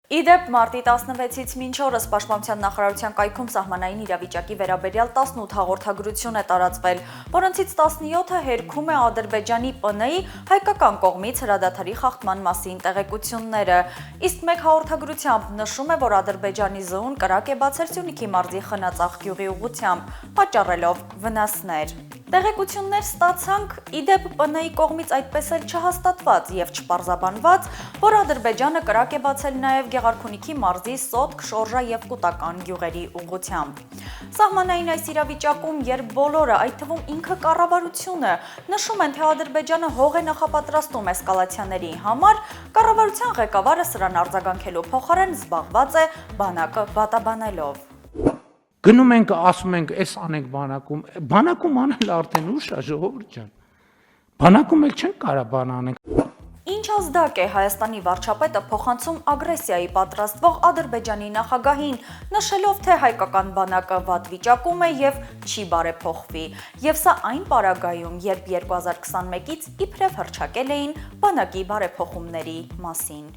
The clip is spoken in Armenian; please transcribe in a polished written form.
Իդեպ մարտի 16-ից մինչ օրս Պաշտպանության նախարարության կայքում սահմանային իրավիճակի վերաբերյալ 18 հաղորդագրություն է տարածվել, որոնցից 17-ը հերքում է Ադրբեջանի ՊՆ-ի հայկական կողմից հրադադարի խախտման մասին տեղեկությունները, իսկ մեկ հաղորդագրությամբ նշում է, որ Ադրբեջանի ԶՈՒ-ն կրակ է բացել Սյունիքի մարզի Խնածախ գյուղի ուղղությամբ, պատճառելով վնասներ։ Տեղեկություններ ստացանք, իդեպ ՊՆ-ի կողմից այդպես էլ չհաստատված եւ չպարզաբանված, որ Ադրբեջանը կրակ է բացել նաեւ Գեղարքունիքի մարզի Սոտք, Շորժա եւ Կուտական գյուղերի ուղղությամբ։ Սահմանային այս իրավիճակում, երբ բոլորը, այդ թվում ինքը կառավարությունը, նշում են, թե Ադրբեջանը հող է նախապատրաստում էսկալացիաների համար, կառավարության ղեկավարը սրան արձագանքելու փոխարեն զբաղված է բանակը վատաբանելով։ Գնում ենք, ասում ենք, այս անենք բանակում անել արդեն ուշ է, ժողովուրդ ջան։ Բանակում էլ չենք կարող բան անենք։ Ինչ ազդակ է Հայաստանի վարչապետը փոխանցում ագրեսիայի պատրաստվող Ադրբեջանի նախագահին, նշելով, թե հայկական բանակը վատ վիճակում է եւ չի բարեփոխվի։ Եվ սա այն պարագայում, երբ 2021-ից իբրև հռչակել էին բանակի բարեփոխումների մասին։